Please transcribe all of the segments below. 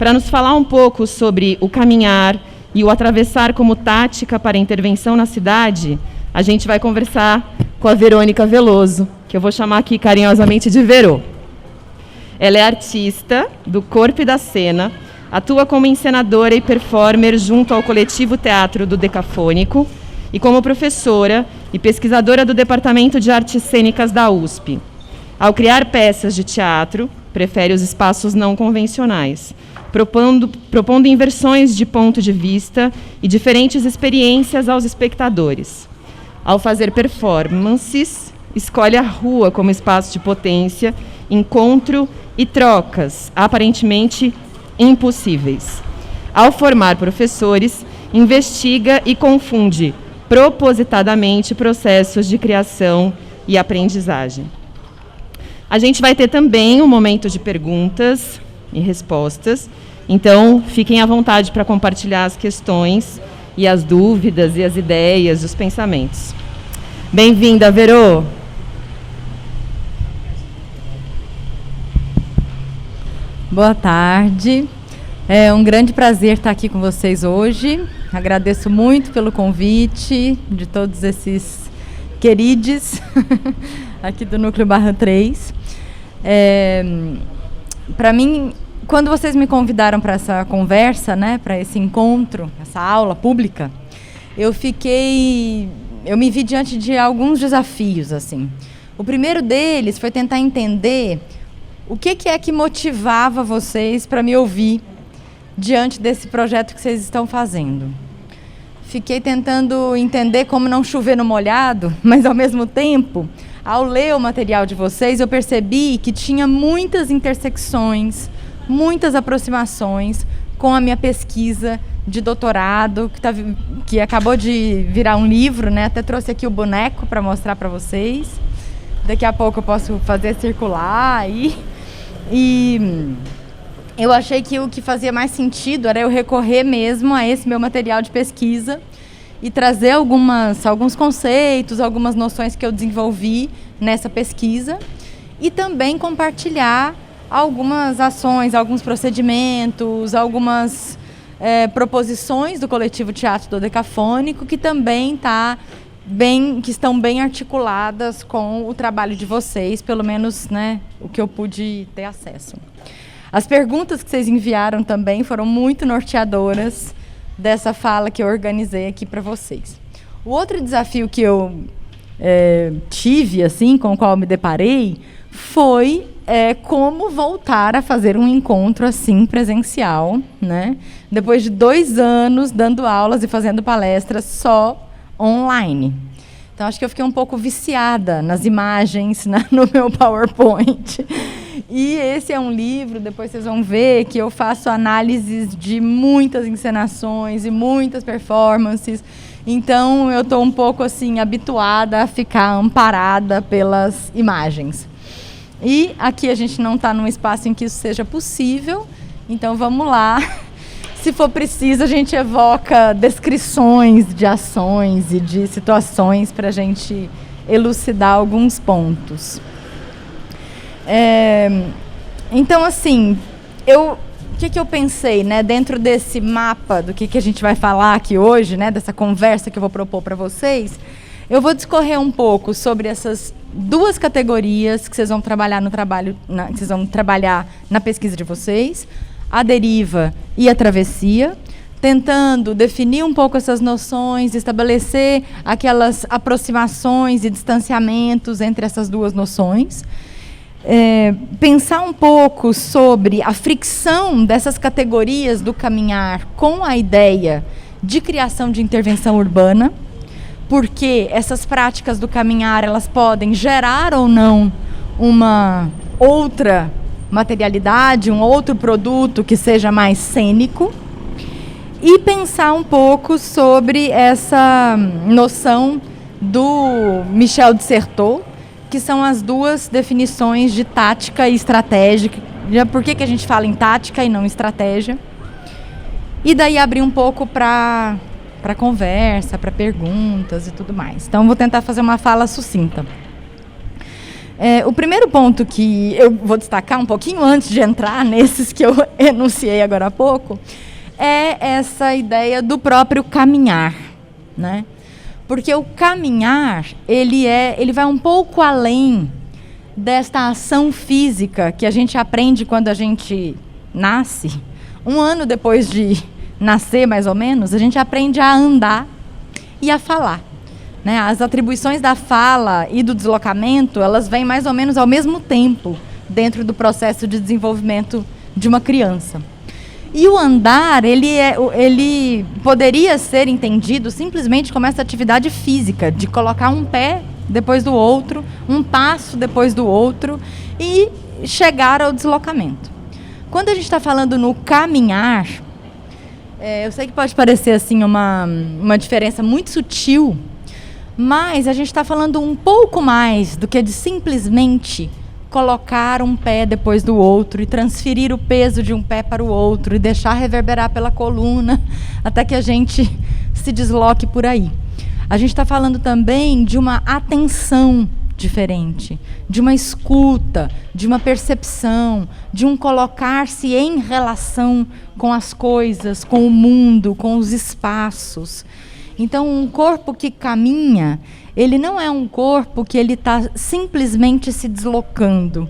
Para nos falar um pouco sobre o caminhar e o atravessar como tática para a intervenção na cidade, a gente vai conversar com a Verônica Veloso, que eu vou chamar aqui carinhosamente de Verô. Ela é artista do corpo e da cena, atua como encenadora e performer junto ao coletivo Teatro do Decafônico e como professora e pesquisadora do Departamento de Artes Cênicas da USP. Ao criar peças de teatro, prefere os espaços não convencionais, propondo inversões de ponto de vista e diferentes experiências aos espectadores. Ao fazer performances, escolhe a rua como espaço de potência, encontro e trocas, aparentemente impossíveis. Ao formar professores, investiga e confunde propositadamente processos de criação e aprendizagem. A gente vai ter também um momento de perguntas e respostas, então fiquem à vontade para compartilhar as questões e as dúvidas e as ideias, os pensamentos. Bem-vinda, Verô! Boa tarde, é um grande prazer estar aqui com vocês hoje. Agradeço muito pelo convite de todos esses queridos aqui do Núcleo Barra 3. Para mim, quando vocês me convidaram para essa conversa, né, para esse encontro, essa aula pública, eu me vi diante de alguns desafios, assim. O primeiro deles foi tentar entender o que é que motivava vocês para me ouvir diante desse projeto que vocês estão fazendo. Fiquei tentando entender como não chover no molhado, mas ao mesmo tempo, ao ler o material de vocês, eu percebi que tinha muitas intersecções, muitas aproximações com a minha pesquisa de doutorado, que acabou de virar um livro, né? Até trouxe aqui o boneco para mostrar para vocês. Daqui a pouco eu posso fazer circular aí. E eu achei que o que fazia mais sentido era eu recorrer mesmo a esse meu material de pesquisa e trazer alguns conceitos, algumas noções que eu desenvolvi nessa pesquisa e também compartilhar algumas ações, alguns procedimentos, algumas proposições do coletivo Teatro do Decafônico que também que estão bem articuladas com o trabalho de vocês, pelo menos, né, o que eu pude ter acesso. As perguntas que vocês enviaram também foram muito norteadoras dessa fala que eu organizei aqui para vocês. O outro desafio que eu tive, assim, com o qual eu me deparei, foi como voltar a fazer um encontro assim presencial, né? Depois de 2 anos dando aulas e fazendo palestras só online. Então, acho que eu fiquei um pouco viciada nas imagens, no meu PowerPoint. E esse é um livro, depois vocês vão ver, que eu faço análises de muitas encenações e muitas performances. Então, eu estou um pouco assim, habituada a ficar amparada pelas imagens. E aqui a gente não está num espaço em que isso seja possível, então vamos lá. Se for preciso, a gente evoca descrições de ações e de situações para a gente elucidar alguns pontos. Então, assim, o que eu pensei, né, dentro desse mapa do que a gente vai falar aqui hoje, né, dessa conversa que eu vou propor para vocês, eu vou discorrer um pouco sobre essas 2 categorias que vocês vão trabalhar que vocês vão trabalhar na pesquisa de vocês, a deriva e a travessia, tentando definir um pouco essas noções, estabelecer aquelas aproximações e distanciamentos entre essas 2 noções, pensar um pouco sobre a fricção dessas categorias do caminhar com a ideia de criação de intervenção urbana, porque essas práticas do caminhar elas podem gerar ou não uma outra materialidade, um outro produto que seja mais cênico, e pensar um pouco sobre essa noção do Michel de Certeau, que são as 2 definições de tática e estratégia. Por que a gente fala em tática e não estratégia? E daí abrir um pouco para conversa, para perguntas e tudo mais. Então, vou tentar fazer uma fala sucinta. O primeiro ponto que eu vou destacar um pouquinho antes de entrar nesses que eu enunciei agora há pouco, é essa ideia do próprio caminhar, né? Porque o caminhar, ele vai um pouco além desta ação física que a gente aprende quando a gente nasce. Um ano depois de nascer, mais ou menos, a gente aprende a andar e a falar, né? As atribuições da fala e do deslocamento, elas vêm mais ou menos ao mesmo tempo dentro do processo de desenvolvimento de uma criança. E o andar, ele poderia ser entendido simplesmente como essa atividade física, de colocar um pé depois do outro, um passo depois do outro e chegar ao deslocamento. Quando a gente está falando no caminhar, eu sei que pode parecer assim uma diferença muito sutil, mas a gente está falando um pouco mais do que de simplesmente colocar um pé depois do outro e transferir o peso de um pé para o outro e deixar reverberar pela coluna até que a gente se desloque por aí. A gente está falando também de uma atenção diferente, de uma escuta, de uma percepção, de um colocar-se em relação com as coisas, com o mundo, com os espaços. Então, um corpo que caminha, ele não é um corpo que ele está simplesmente se deslocando,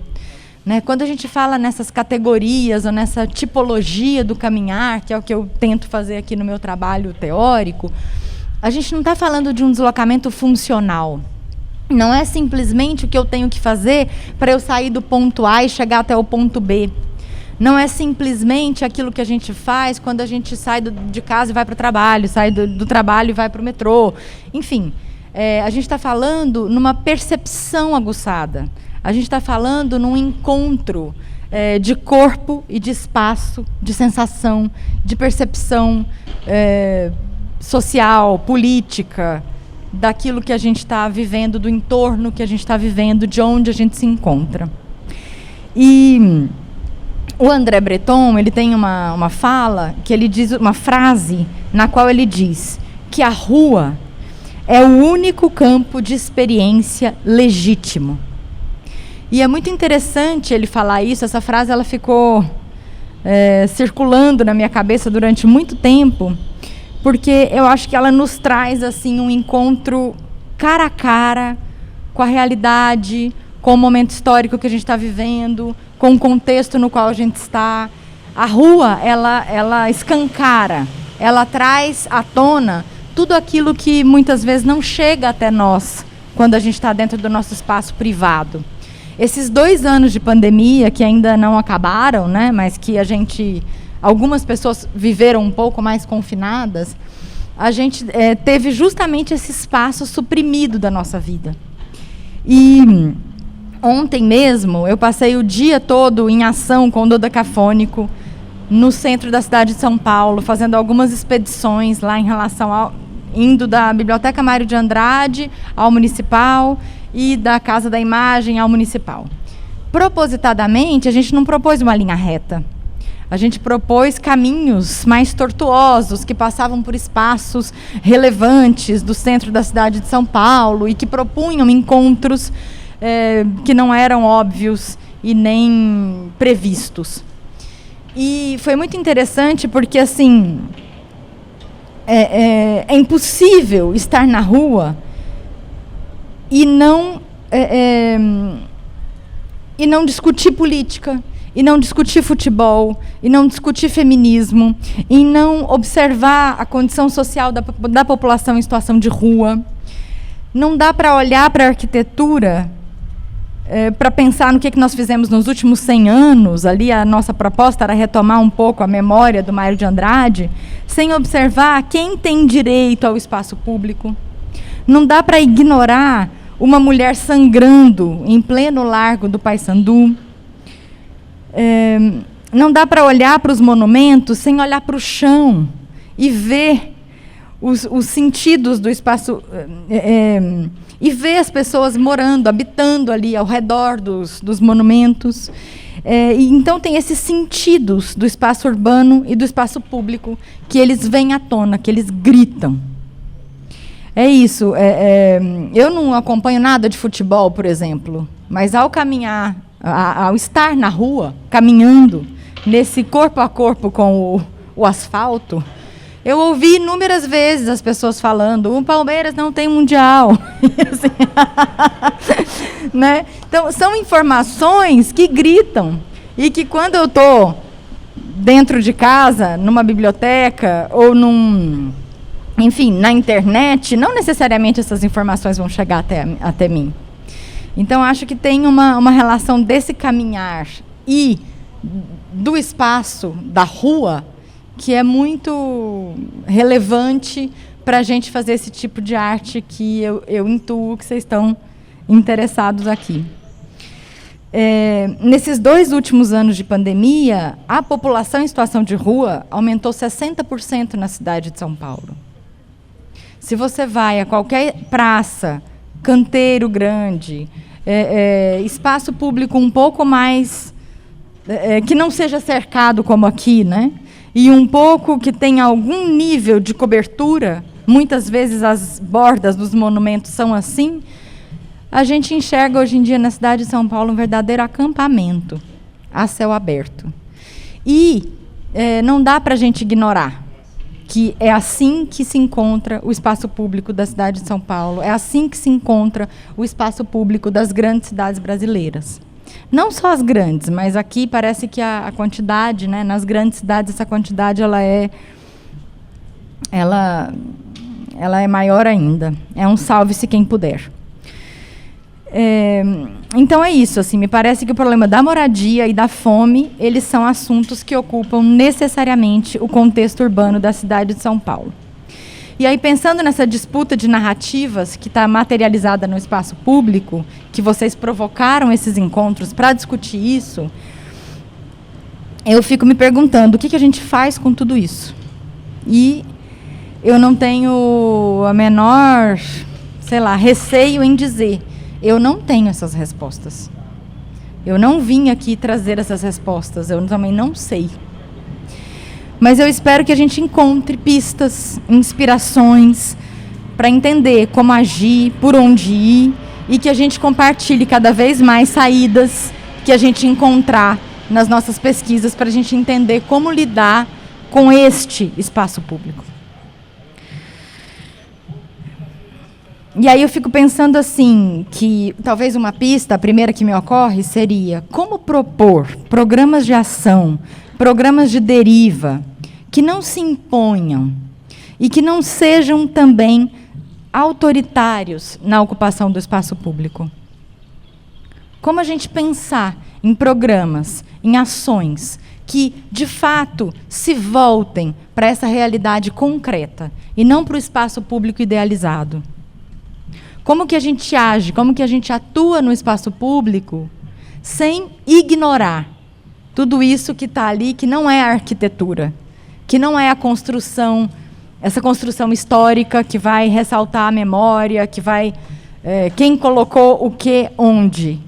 né? Quando a gente fala nessas categorias ou nessa tipologia do caminhar, que é o que eu tento fazer aqui no meu trabalho teórico, a gente não está falando de um deslocamento funcional. Não é simplesmente o que eu tenho que fazer para eu sair do ponto A e chegar até o ponto B. Não é simplesmente aquilo que a gente faz quando a gente sai de casa e vai para o trabalho, sai do trabalho e vai para o metrô. Enfim, a gente está falando numa percepção aguçada. A gente está falando num encontro de corpo e de espaço, de sensação, de percepção social, política, daquilo que a gente está vivendo, do entorno que a gente está vivendo, de onde a gente se encontra. E o André Breton, ele tem uma fala, que ele diz, uma frase, na qual ele diz que a rua é o único campo de experiência legítimo. E é muito interessante ele falar isso. Essa frase ela ficou circulando na minha cabeça durante muito tempo, porque eu acho que ela nos traz assim um encontro cara a cara com a realidade, com o momento histórico que a gente está vivendo, com o contexto no qual a gente está. A rua, ela escancara, ela traz à tona tudo aquilo que muitas vezes não chega até nós quando a gente está dentro do nosso espaço privado. Esses 2 anos de pandemia, que ainda não acabaram, né, mas que algumas pessoas viveram um pouco mais confinadas, a gente teve justamente esse espaço suprimido da nossa vida. E ontem mesmo, eu passei o dia todo em ação com o dodecafônico, no centro da cidade de São Paulo, fazendo algumas expedições lá em relação indo da Biblioteca Mário de Andrade ao Municipal e da Casa da Imagem ao Municipal. Propositadamente, a gente não propôs uma linha reta. A gente propôs caminhos mais tortuosos, que passavam por espaços relevantes do centro da cidade de São Paulo e que propunham encontros que não eram óbvios e nem previstos. E foi muito interessante porque, assim, é impossível estar na rua e não discutir política, e não discutir futebol, e não discutir feminismo, e não observar a condição social da população em situação de rua. Não dá para olhar para a arquitetura, para pensar no que nós fizemos nos últimos 100 anos, ali a nossa proposta era retomar um pouco a memória do Mário de Andrade, sem observar quem tem direito ao espaço público. Não dá para ignorar uma mulher sangrando em pleno largo do Paissandu. Não dá para olhar para os monumentos sem olhar para o chão e ver os sentidos do espaço, e ver as pessoas morando, habitando ali ao redor dos monumentos. E então tem esses sentidos do espaço urbano e do espaço público que eles vêm à tona, que eles gritam. É isso. Eu não acompanho nada de futebol, por exemplo, Mas ao caminhar, ao estar na rua, caminhando, nesse corpo a corpo com o asfalto, eu ouvi inúmeras vezes as pessoas falando: o Palmeiras não tem mundial. Assim, né? Então, são informações que gritam e que quando eu estou dentro de casa, numa biblioteca ou enfim, na internet, não necessariamente essas informações vão chegar até mim. Então, acho que tem uma relação desse caminhar e do espaço da rua que é muito relevante para a gente fazer esse tipo de arte que eu intuo que vocês estão interessados aqui. Nesses 2 últimos anos de pandemia, a população em situação de rua aumentou 60% na cidade de São Paulo. Se você vai a qualquer praça, canteiro grande, espaço público um pouco mais... que não seja cercado como aqui, né? E um pouco que tenha algum nível de cobertura, muitas vezes as bordas dos monumentos são assim, a gente enxerga hoje em dia na cidade de São Paulo um verdadeiro acampamento a céu aberto. E não dá para a gente ignorar que é assim que se encontra o espaço público da cidade de São Paulo, é assim que se encontra o espaço público das grandes cidades brasileiras. Não só as grandes, mas aqui parece que a quantidade, né, nas grandes cidades, essa quantidade ela é maior ainda. É um salve-se quem puder. Então é isso, assim, me parece que o problema da moradia e da fome, eles são assuntos que ocupam necessariamente o contexto urbano da cidade de São Paulo. E aí, pensando nessa disputa de narrativas que está materializada no espaço público, que vocês provocaram esses encontros para discutir isso, eu fico me perguntando o que a gente faz com tudo isso. E eu não tenho a menor, receio em dizer, eu não tenho essas respostas. Eu não vim aqui trazer essas respostas, eu também não sei. Mas eu espero que a gente encontre pistas, inspirações, para entender como agir, por onde ir, e que a gente compartilhe cada vez mais saídas que a gente encontrar nas nossas pesquisas, para a gente entender como lidar com este espaço público. E aí eu fico pensando assim, que talvez uma pista, a primeira que me ocorre, seria como propor programas de ação, programas de deriva, que não se imponham e que não sejam também autoritários na ocupação do espaço público. Como a gente pensar em programas, em ações que, de fato, se voltem para essa realidade concreta e não para o espaço público idealizado? Como que a gente age, como que a gente atua no espaço público sem ignorar tudo isso que está ali, que não é a arquitetura, que não é a construção, essa construção histórica que vai ressaltar a memória, que vai... quem colocou o que, onde.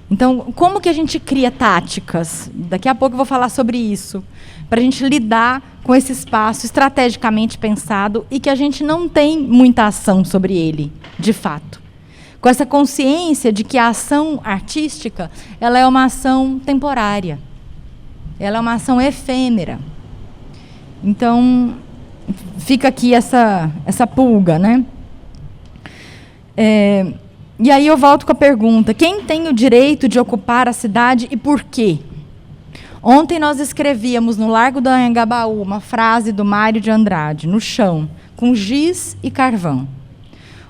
Então, como que a gente cria táticas? Daqui a pouco eu vou falar sobre isso, para a gente lidar com esse espaço estrategicamente pensado e que a gente não tem muita ação sobre ele, de fato. Com essa consciência de que a ação artística, ela é uma ação temporária. Ela é uma ação efêmera. Então, fica aqui essa pulga, né? E aí eu volto com a pergunta, quem tem o direito de ocupar a cidade e por quê? Ontem nós escrevíamos no Largo do Anhangabaú uma frase do Mário de Andrade, no chão, com giz e carvão.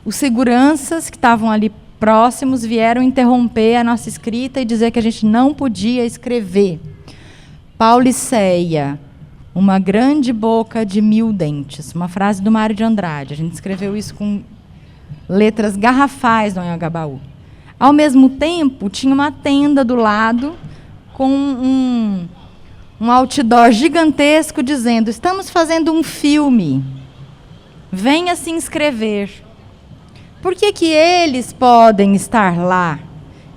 Os seguranças que estavam ali próximos vieram interromper a nossa escrita e dizer que a gente não podia escrever. Pauliceia, uma grande boca de 1000 dentes. Uma frase do Mário de Andrade. A gente escreveu isso com letras garrafais no Anhangabaú. Ao mesmo tempo, tinha uma tenda do lado com um outdoor gigantesco dizendo: estamos fazendo um filme. Venha se inscrever. Por que eles podem estar lá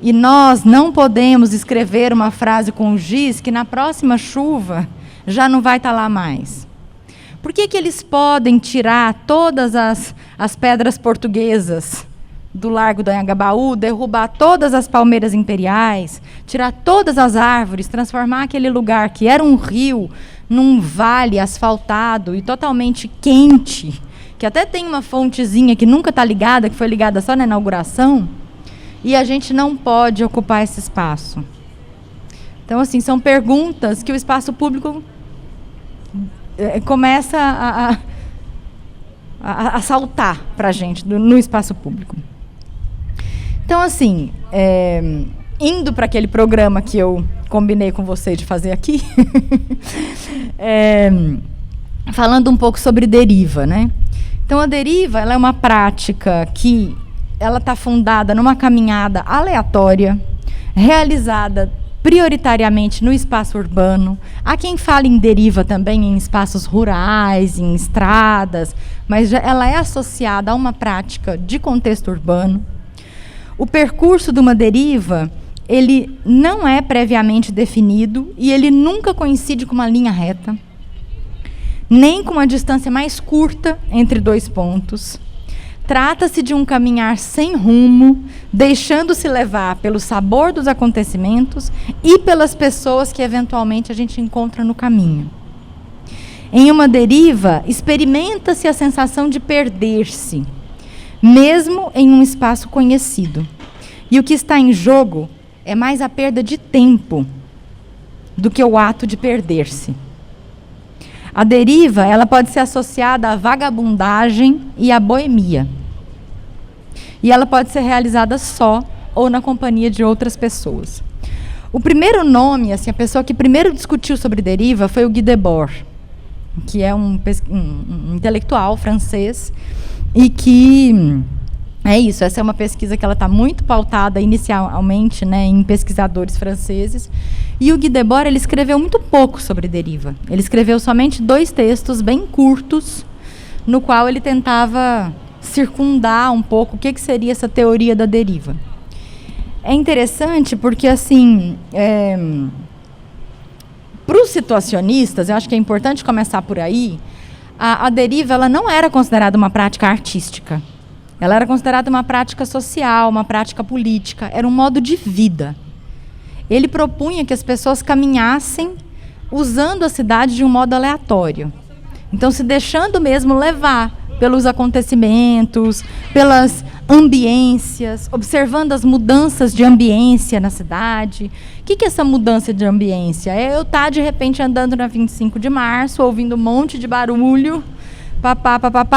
e nós não podemos escrever uma frase com giz que na próxima chuva já não vai estar lá mais? Por que eles podem tirar todas as pedras portuguesas do Largo do Anhangabaú, derrubar todas as palmeiras imperiais, tirar todas as árvores, transformar aquele lugar que era um rio num vale asfaltado e totalmente quente, que até tem uma fontezinha que nunca está ligada, que foi ligada só na inauguração, e a gente não pode ocupar esse espaço. Então, assim, são perguntas que o espaço público começa a saltar para a gente no espaço público. Então, assim, indo para aquele programa que eu combinei com você de fazer aqui, falando um pouco sobre deriva, né? Então, a deriva, ela é uma prática que ela está fundada numa caminhada aleatória, realizada prioritariamente no espaço urbano. Há quem fale em deriva também em espaços rurais, em estradas, mas ela é associada a uma prática de contexto urbano. O percurso de uma deriva, ele não é previamente definido e ele nunca coincide com uma linha reta, nem com uma distância mais curta entre dois pontos. Trata-se de um caminhar sem rumo, deixando-se levar pelo sabor dos acontecimentos e pelas pessoas que eventualmente a gente encontra no caminho. Em uma deriva, experimenta-se a sensação de perder-se, mesmo em um espaço conhecido. E o que está em jogo é mais a perda de tempo do que o ato de perder-se. A deriva, ela pode ser associada à vagabundagem e à boemia. E ela pode ser realizada só ou na companhia de outras pessoas. O primeiro nome, assim, a pessoa que primeiro discutiu sobre deriva foi o Guy Debord, que é um intelectual francês e que essa é uma pesquisa que ela está muito pautada inicialmente, né, em pesquisadores franceses. E o Guy Debord, ele escreveu muito pouco sobre deriva. Ele escreveu somente 2 textos bem curtos, no qual ele tentava circundar um pouco o que seria essa teoria da deriva. É interessante porque, assim, para os situacionistas, eu acho que é importante começar por aí, a deriva ela não era considerada uma prática artística. Ela era considerada uma prática social, uma prática política, era um modo de vida. Ele propunha que as pessoas caminhassem usando a cidade de um modo aleatório. Então, se deixando mesmo levar pelos acontecimentos, pelas ambiências, observando as mudanças de ambiência na cidade. O que é essa mudança de ambiência? É eu estar, de repente, andando na 25 de março, ouvindo um monte de barulho,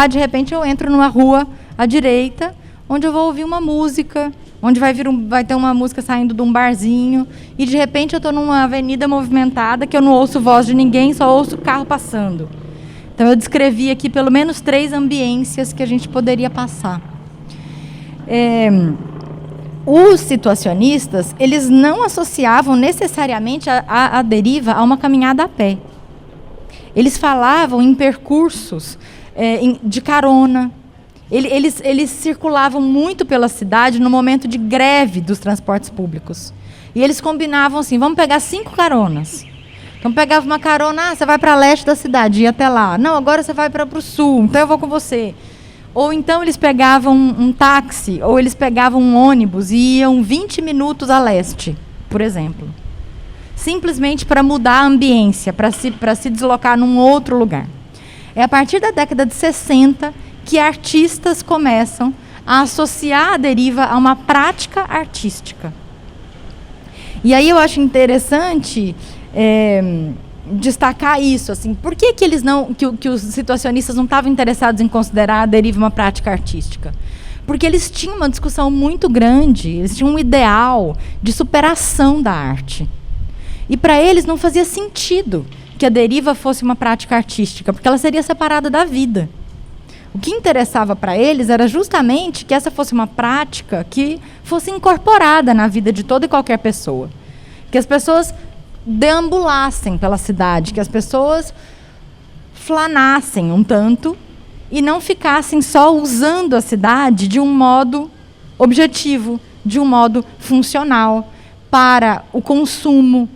de repente eu entro numa rua à direita, onde eu vou ouvir uma música, onde vai ter uma música saindo de um barzinho, e de repente eu estou numa avenida movimentada, que eu não ouço voz de ninguém, só ouço carro passando. Então, eu descrevi aqui pelo menos 3 ambiências que a gente poderia passar. Os situacionistas, eles não associavam necessariamente a deriva a uma caminhada a pé. Eles falavam em percursos de carona. Eles circulavam muito pela cidade no momento de greve dos transportes públicos. E eles combinavam assim, vamos pegar 5 caronas. Então, pegava uma carona, você vai para leste da cidade, ia até lá. Não, agora você vai para o sul, então eu vou com você. Ou então eles pegavam um táxi, ou eles pegavam um ônibus e iam 20 minutos a leste, por exemplo. Simplesmente para mudar a ambiência, para se deslocar num outro lugar. É a partir da década de 60 que artistas começam a associar a deriva a uma prática artística. E aí eu acho interessante destacar isso, assim, por que que os situacionistas não estavam interessados em considerar a deriva uma prática artística? Porque eles tinham uma discussão muito grande, eles tinham um ideal de superação da arte. E para eles não fazia sentido que a deriva fosse uma prática artística, porque ela seria separada da vida. O que interessava para eles era justamente que essa fosse uma prática que fosse incorporada na vida de toda e qualquer pessoa. Que as pessoas deambulassem pela cidade, que as pessoas flanassem um tanto e não ficassem só usando a cidade de um modo objetivo, de um modo funcional para o consumo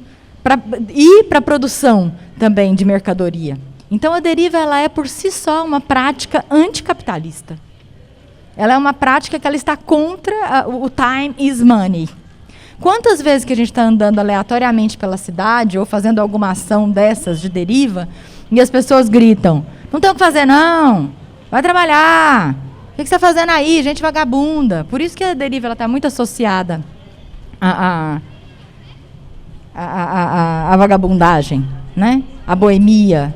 e para a produção também de mercadoria. Então, a deriva ela é, por si só, uma prática anticapitalista. Ela é uma prática que ela está contra o time is money. Quantas vezes que a gente está andando aleatoriamente pela cidade ou fazendo alguma ação dessas de deriva e as pessoas gritam, não tem o que fazer não, vai trabalhar, o que você está fazendo aí, gente vagabunda. Por isso que a deriva está muito associada à vagabundagem, né? A boemia,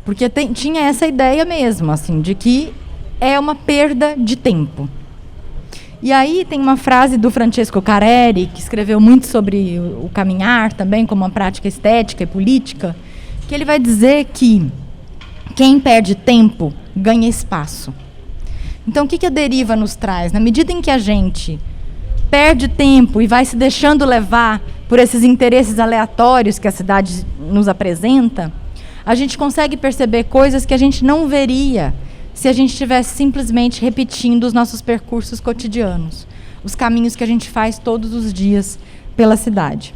porque tinha essa ideia mesmo, assim, de que é uma perda de tempo. E aí tem uma frase do Francesco Careri, que escreveu muito sobre o caminhar também, como uma prática estética e política, que ele vai dizer que quem perde tempo ganha espaço. Então, o que a deriva nos traz? Na medida em que a gente perde tempo e vai se deixando levar por esses interesses aleatórios que a cidade nos apresenta, a gente consegue perceber coisas que a gente não veria se a gente estivesse simplesmente repetindo os nossos percursos cotidianos, os caminhos que a gente faz todos os dias pela cidade.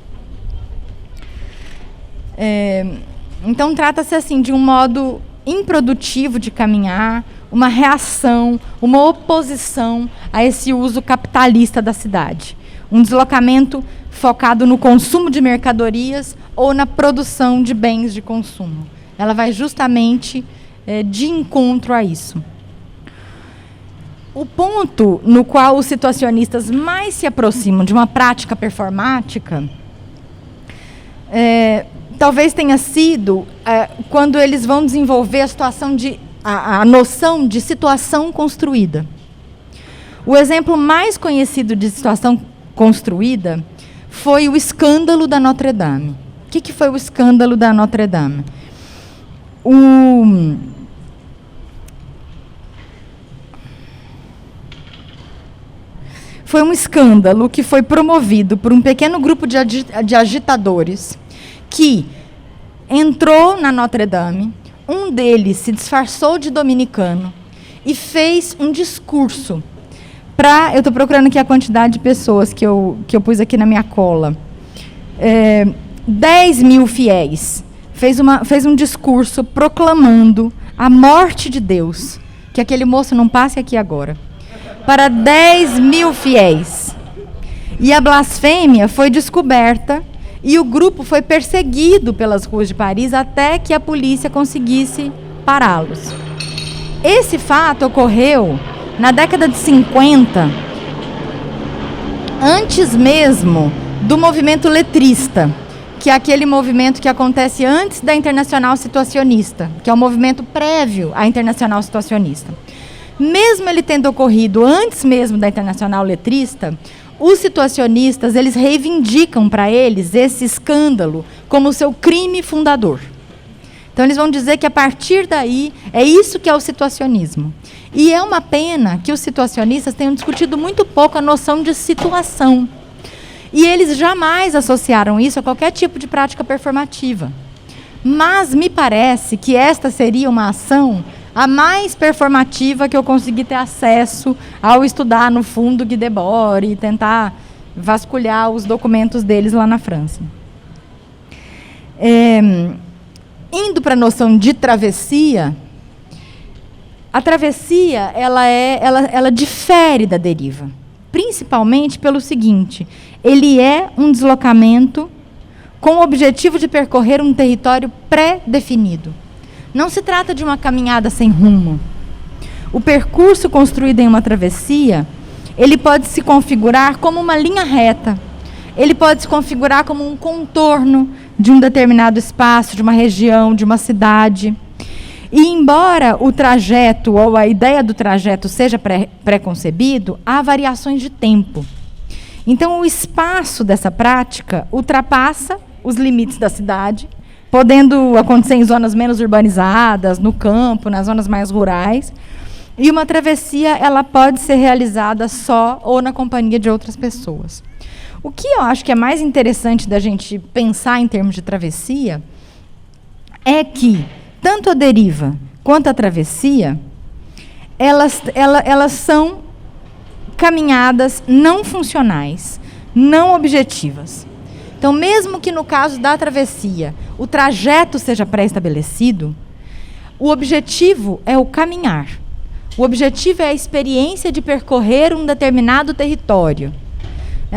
Então, trata-se assim de um modo improdutivo de caminhar, uma reação, uma oposição a esse uso capitalista da cidade. Um deslocamento focado no consumo de mercadorias ou na produção de bens de consumo. Ela vai justamente de encontro a isso. O ponto no qual os situacionistas mais se aproximam de uma prática performática talvez tenha sido quando eles vão desenvolver a noção de situação construída. O exemplo mais conhecido de situação construída foi o escândalo da Notre Dame. O que foi o escândalo da Notre Dame? Foi um escândalo que foi promovido por um pequeno grupo de agitadores que entrou na Notre Dame. Um deles se disfarçou de dominicano e fez um discurso. Eu estou procurando aqui a quantidade de pessoas que eu pus aqui na minha cola. 10 mil fiéis. Fez um discurso proclamando a morte de Deus. Que aquele moço não passe aqui agora. Para 10 mil fiéis. E a blasfêmia foi descoberta e o grupo foi perseguido pelas ruas de Paris até que a polícia conseguisse pará-los. Esse fato ocorreu na década de 50, antes mesmo do movimento letrista, que é aquele movimento que acontece antes da Internacional Situacionista, que é o movimento prévio à Internacional Situacionista. Mesmo ele tendo ocorrido antes mesmo da Internacional Letrista, os situacionistas, eles reivindicam para eles esse escândalo como seu crime fundador. Então, eles vão dizer que, a partir daí, é isso que é o situacionismo. E é uma pena que os situacionistas tenham discutido muito pouco a noção de situação. E eles jamais associaram isso a qualquer tipo de prática performativa. Mas me parece que esta seria uma ação a mais performativa que eu consegui ter acesso ao estudar no fundo Guy Debord e tentar vasculhar os documentos deles lá na França. Indo para a noção de travessia, a travessia ela difere da deriva, principalmente pelo seguinte: ele é um deslocamento com o objetivo de percorrer um território pré-definido. Não se trata de uma caminhada sem rumo. O percurso construído em uma travessia, ele pode se configurar como uma linha reta. Ele pode se configurar como um contorno de um determinado espaço, de uma região, de uma cidade. E, embora o trajeto ou a ideia do trajeto seja pré-concebido, há variações de tempo. Então, o espaço dessa prática ultrapassa os limites da cidade, podendo acontecer em zonas menos urbanizadas, no campo, nas zonas mais rurais. E uma travessia, ela pode ser realizada só ou na companhia de outras pessoas. O que eu acho que é mais interessante da gente pensar em termos de travessia é que tanto a deriva quanto a travessia, elas são caminhadas não funcionais, não objetivas. Então, mesmo que no caso da travessia o trajeto seja pré-estabelecido, o objetivo é o caminhar. O objetivo é a experiência de percorrer um determinado território.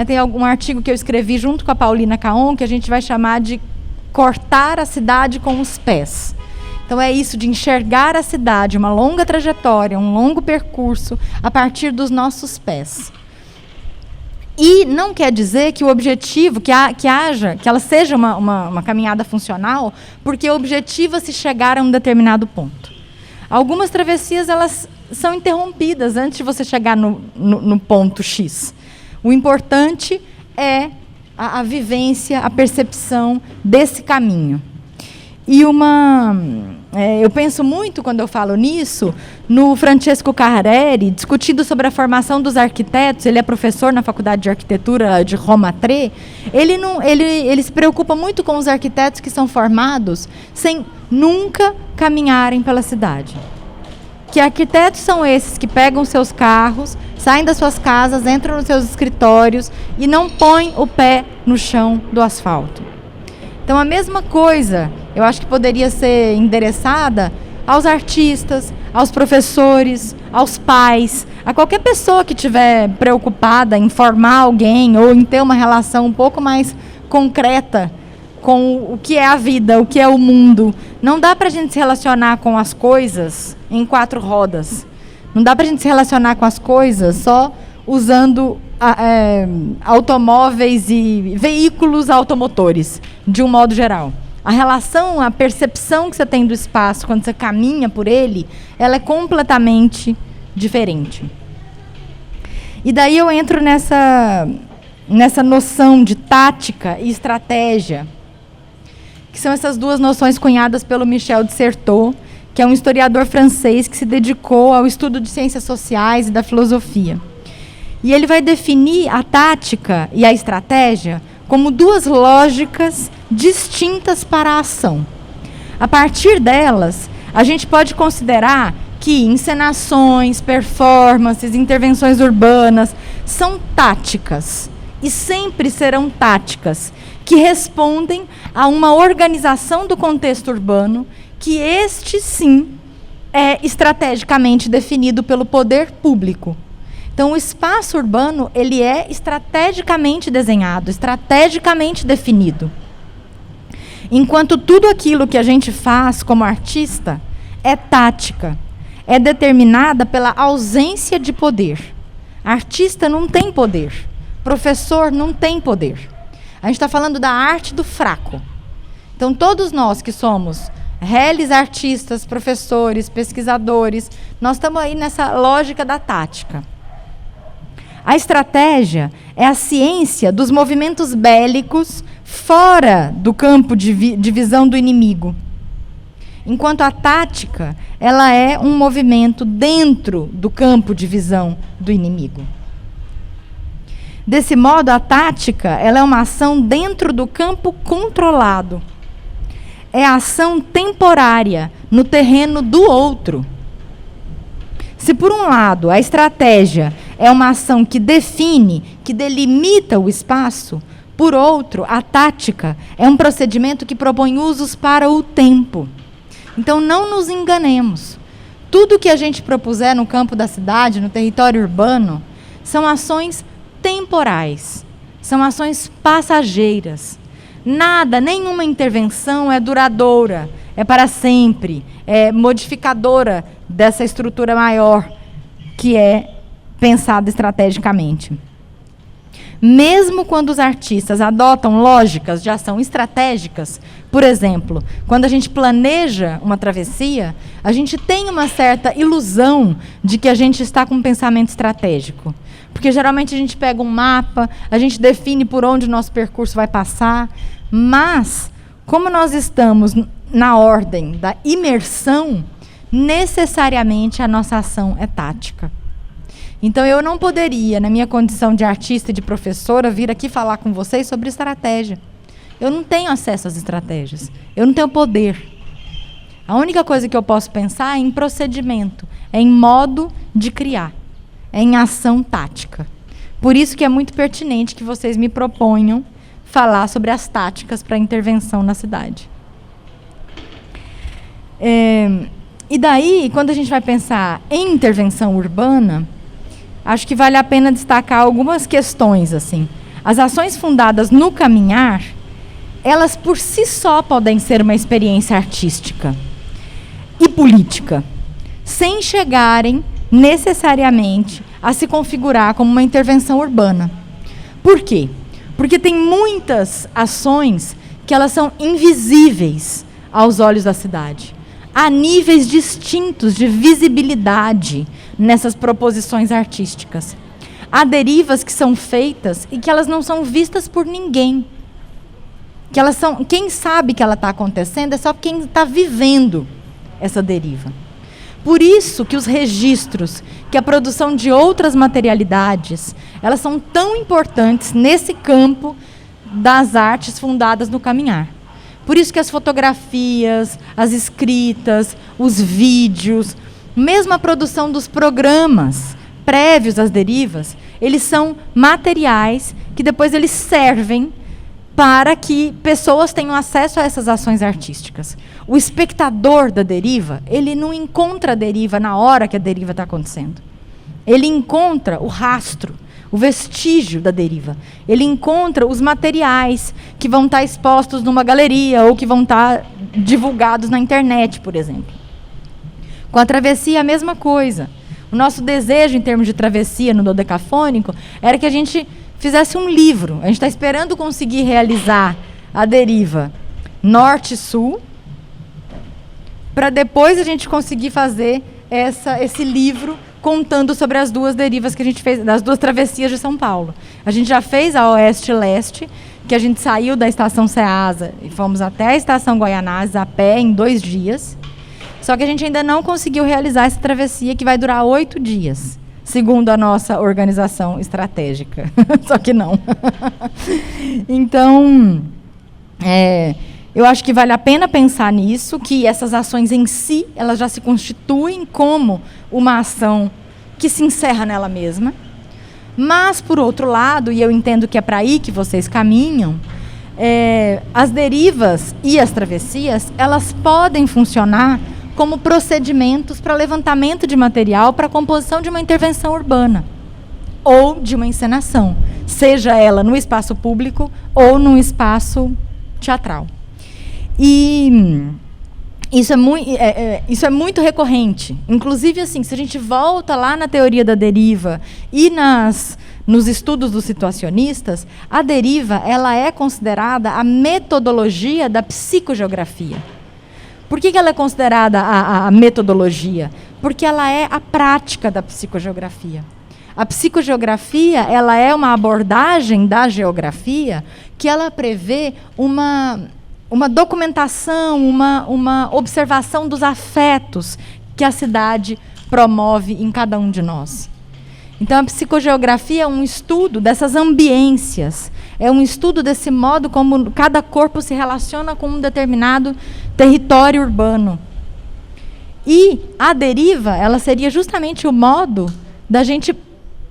Tem um artigo que eu escrevi junto com a Paulina Caon, que a gente vai chamar de cortar a cidade com os pés. Então é isso de enxergar a cidade, uma longa trajetória, um longo percurso, a partir dos nossos pés. E não quer dizer que o objetivo, que ela seja uma caminhada funcional, porque o objetivo é se chegar a um determinado ponto. Algumas travessias, elas são interrompidas antes de você chegar no ponto X. O importante é a vivência, a percepção desse caminho. E eu penso muito, quando eu falo nisso, no Francesco Carreri, discutindo sobre a formação dos arquitetos. Ele é professor na Faculdade de Arquitetura de Roma III. Ele se preocupa muito com os arquitetos que são formados sem nunca caminharem pela cidade. Que arquitetos são esses que pegam seus carros, saem das suas casas, entram nos seus escritórios e não põem o pé no chão do asfalto. Então, a mesma coisa, eu acho que poderia ser endereçada aos artistas, aos professores, aos pais, a qualquer pessoa que estiver preocupada em formar alguém ou em ter uma relação um pouco mais concreta com o que é a vida, o que é o mundo. Não dá para a gente se relacionar com as coisas em 4 rodas. Não dá para a gente se relacionar com as coisas só usando automóveis e veículos automotores, de um modo geral. A relação, a percepção que você tem do espaço quando você caminha por ele, ela é completamente diferente. E daí eu entro nessa noção de tática e estratégia, que são essas duas noções cunhadas pelo Michel de Certeau, que é um historiador francês que se dedicou ao estudo de ciências sociais e da filosofia. E ele vai definir a tática e a estratégia como 2 lógicas distintas para a ação. A partir delas, a gente pode considerar que encenações, performances, intervenções urbanas são táticas e sempre serão táticas que respondem a uma organização do contexto urbano que este, sim, é estrategicamente definido pelo poder público. Então, o espaço urbano, ele é estrategicamente desenhado, estrategicamente definido. Enquanto tudo aquilo que a gente faz como artista é tática, é determinada pela ausência de poder. Artista não tem poder, professor não tem poder. A gente está falando da arte do fraco. Então, todos nós que somos réis artistas, professores, pesquisadores, nós estamos aí nessa lógica da tática. A estratégia é a ciência dos movimentos bélicos fora do campo de visão do inimigo. Enquanto a tática, ela é um movimento dentro do campo de visão do inimigo. Desse modo, a tática, ela é uma ação dentro do campo controlado. É a ação temporária no terreno do outro. Se, por um lado, a estratégia é uma ação que define, que delimita o espaço, por outro, a tática é um procedimento que propõe usos para o tempo. Então, não nos enganemos. Tudo que a gente propuser no campo da cidade, no território urbano, são ações temporais, são ações passageiras. Nada, nenhuma intervenção é duradoura, é para sempre, é modificadora dessa estrutura maior que é pensada estrategicamente. Mesmo quando os artistas adotam lógicas de ação estratégicas, por exemplo, quando a gente planeja uma travessia, a gente tem uma certa ilusão de que a gente está com um pensamento estratégico. Porque geralmente a gente pega um mapa, a gente define por onde o nosso percurso vai passar, mas, como nós estamos na ordem da imersão, necessariamente a nossa ação é tática. Então, eu não poderia, na minha condição de artista e de professora, vir aqui falar com vocês sobre estratégia. Eu não tenho acesso às estratégias. Eu não tenho poder. A única coisa que eu posso pensar é em procedimento, é em modo de criar, é em ação tática. Por isso que é muito pertinente que vocês me proponham falar sobre as táticas para intervenção na cidade. E daí, quando a gente vai pensar em intervenção urbana, acho que vale a pena destacar algumas questões, assim. As ações fundadas no caminhar, elas por si só podem ser uma experiência artística e política, sem chegarem necessariamente a se configurar como uma intervenção urbana. Por quê? Porque tem muitas ações que elas são invisíveis aos olhos da cidade. Há níveis distintos de visibilidade nessas proposições artísticas. Há derivas que são feitas e que elas não são vistas por ninguém. Que elas são, quem sabe que ela está acontecendo é só quem está vivendo essa deriva. Por isso que os registros, que a produção de outras materialidades, elas são tão importantes nesse campo das artes fundadas no caminhar. Por isso que as fotografias, as escritas, os vídeos, mesmo a produção dos programas prévios às derivas, eles são materiais que depois eles servem para que pessoas tenham acesso a essas ações artísticas. O espectador da deriva, ele não encontra a deriva na hora que a deriva está acontecendo. Ele encontra o rastro, o vestígio da deriva. Ele encontra os materiais que vão estar expostos numa galeria ou que vão estar divulgados na internet, por exemplo. Com a travessia, a mesma coisa. O nosso desejo, em termos de travessia no dodecafônico, era que a gente fizesse um livro. A gente está esperando conseguir realizar a deriva norte-sul, para depois a gente conseguir fazer esse livro contando sobre as duas derivas que a gente fez, das duas travessias de São Paulo. A gente já fez a oeste-leste, que a gente saiu da estação Ceasa e fomos até a estação Guaianazes a pé em 2 dias. Só que a gente ainda não conseguiu realizar essa travessia, que vai durar 8 dias, segundo a nossa organização estratégica. Só que não. Então, eu acho que vale a pena pensar nisso, que essas ações em si, elas já se constituem como uma ação que se encerra nela mesma. Mas, por outro lado, e eu entendo que é para aí que vocês caminham, as derivas e as travessias, elas podem funcionar como procedimentos para levantamento de material para a composição de uma intervenção urbana ou de uma encenação, seja ela no espaço público ou no espaço teatral. E isso é muito recorrente. Inclusive, assim, se a gente volta lá na teoria da deriva e nos estudos dos situacionistas, a deriva ela é considerada a metodologia da psicogeografia. Por que ela é considerada a metodologia? Porque ela é a prática da psicogeografia. A psicogeografia ela é uma abordagem da geografia que ela prevê uma documentação, uma observação dos afetos que a cidade promove em cada um de nós. Então, a psicogeografia é um estudo dessas ambiências, é um estudo desse modo como cada corpo se relaciona com um determinado território urbano. E a deriva, ela seria justamente o modo da gente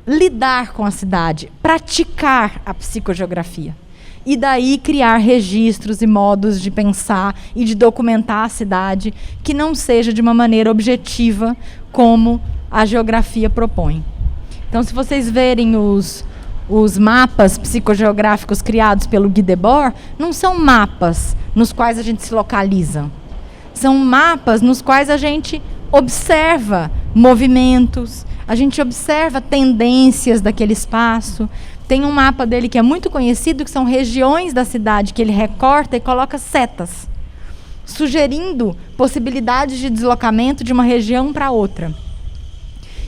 lidar com a cidade, praticar a psicogeografia. E daí criar registros e modos de pensar e de documentar a cidade que não seja de uma maneira objetiva como a geografia propõe. Então, se vocês verem os mapas psicogeográficos criados pelo Guy Debord, não são mapas nos quais a gente se localiza. São mapas nos quais a gente observa movimentos, a gente observa tendências daquele espaço. Tem um mapa dele que é muito conhecido, que são regiões da cidade que ele recorta e coloca setas, sugerindo possibilidades de deslocamento de uma região para outra.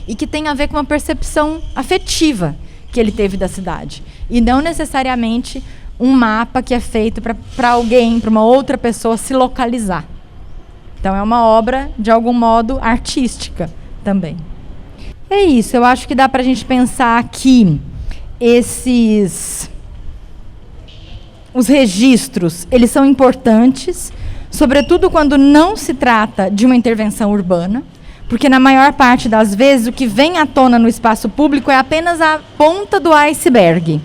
E que tem a ver com uma percepção afetiva que ele teve da cidade. E não necessariamente um mapa que é feito para alguém, para uma outra pessoa se localizar. Então é uma obra, de algum modo, artística também. É isso, eu acho que dá para a gente pensar que os registros, eles são importantes, sobretudo quando não se trata de uma intervenção urbana, porque na maior parte das vezes o que vem à tona no espaço público é apenas a ponta do iceberg.